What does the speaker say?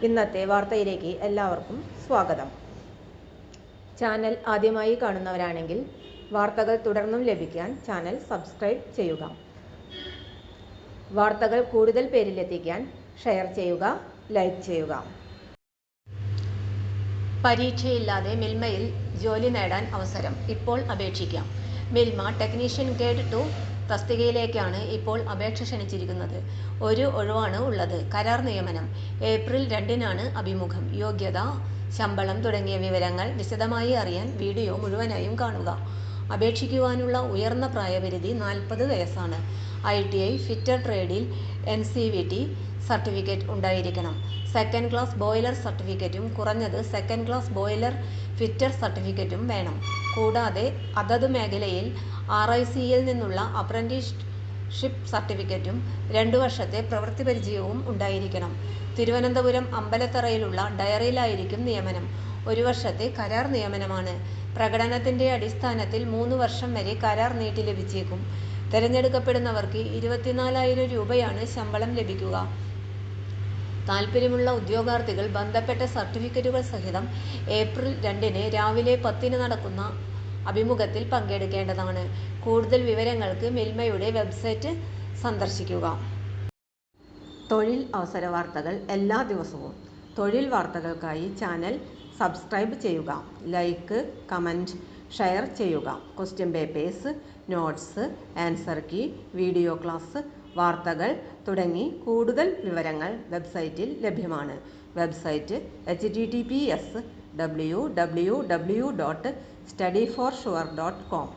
ഇന്നത്തെ വാർത്തയിലേക്ക് എല്ലാവർക്കും സ്വാഗതം. ചാനൽ ആദ്യമായി കാണുന്നവരാണെങ്കിൽ വാർത്തകൾ തുടർന്നും ലഭിക്കാൻ ചാനൽ സബ്സ്ക്രൈബ് ചെയ്യുക. വാർത്തകൾ കൂടുതൽ പേരിലെത്തിക്കാൻ ഷെയർ ചെയ്യുക, ലൈക്ക് ചെയ്യുക. പരീക്ഷയില്ലാതെ മിൽമയിൽ ജോലി നേടാൻ അവസരം. ഇപ്പോൾ അപേക്ഷിക്കാം. മിൽമ ടെക്നീഷ്യൻ ഗ്രേഡ് 2 തസ്തികയിലേക്കാണ് ഇപ്പോൾ അപേക്ഷ ക്ഷണിച്ചിരിക്കുന്നത്. ഒരു ഒഴിവാണ് ഉള്ളത്. കരാർ നിയമനം. ഏപ്രിൽ 2-നാണ് അഭിമുഖം. യോഗ്യത, ശമ്പളം തുടങ്ങിയ വിവരങ്ങൾ വിശദമായി അറിയാൻ വീഡിയോ മുഴുവനായും കാണുക. അപേക്ഷിക്കുവാനുള്ള ഉയർന്ന പ്രായപരിധി 40 വയസ്സാണ്. ITI ഫിറ്റർ ട്രേഡിൽ NCVT സർട്ടിഫിക്കറ്റ് ഉണ്ടായിരിക്കണം. സെക്കൻഡ് ക്ലാസ് ബോയിലർ സർട്ടിഫിക്കറ്റും കുറഞ്ഞത് സെക്കൻഡ് ക്ലാസ് ബോയിലർ ഫിറ്റർ സർട്ടിഫിക്കറ്റും വേണം. കൂടാതെ അതത് മേഖലയിൽ RICയിൽ നിന്നുള്ള അപ്രന്റീസ്ഷിപ്പ് സർട്ടിഫിക്കറ്റും 2 വർഷത്തെ പ്രവൃത്തി പരിചയവും ഉണ്ടായിരിക്കണം. തിരുവനന്തപുരം അമ്പലത്തറയിലുള്ള ഡയറിയിലായിരിക്കും നിയമനം. 1 വർഷത്തെ കരാർ നിയമനമാണ്. പ്രകടനത്തിന്റെ അടിസ്ഥാനത്തിൽ 3 വർഷം വരെ കരാർ നീട്ടി ലഭിച്ചേക്കും. തെരഞ്ഞെടുക്കപ്പെടുന്നവർക്ക് 24,000 രൂപയാണ് ശമ്പളം ലഭിക്കുക. താൽപ്പര്യമുള്ള ഉദ്യോഗാർത്ഥികൾ ബന്ധപ്പെട്ട സർട്ടിഫിക്കറ്റുകൾ സഹിതം ഏപ്രിൽ 2-ന് രാവിലെ 10-ന് നടക്കുന്ന അഭിമുഖത്തിൽ പങ്കെടുക്കേണ്ടതാണ്. കൂടുതൽ വിവരങ്ങൾക്ക് മിൽമയുടെ വെബ്സൈറ്റ് സന്ദർശിക്കുക. തൊഴിൽ അവസര വാർത്തകൾ എല്ലാ ദിവസവും. തൊഴിൽ വാർത്തകൾക്കായി ചാനൽ സബ്സ്ക്രൈബ് ചെയ്യുക. ലൈക്ക്, കമന്റ്, ഷെയർ ചെയ്യുക. Question papers, notes, answer key, video class, വാർത്തകൾ തുടങ്ങി കൂടുതൽ വിവരങ്ങൾ വെബ്സൈറ്റിൽ ലഭ്യമാണ്. Website https://www.studyforsure.com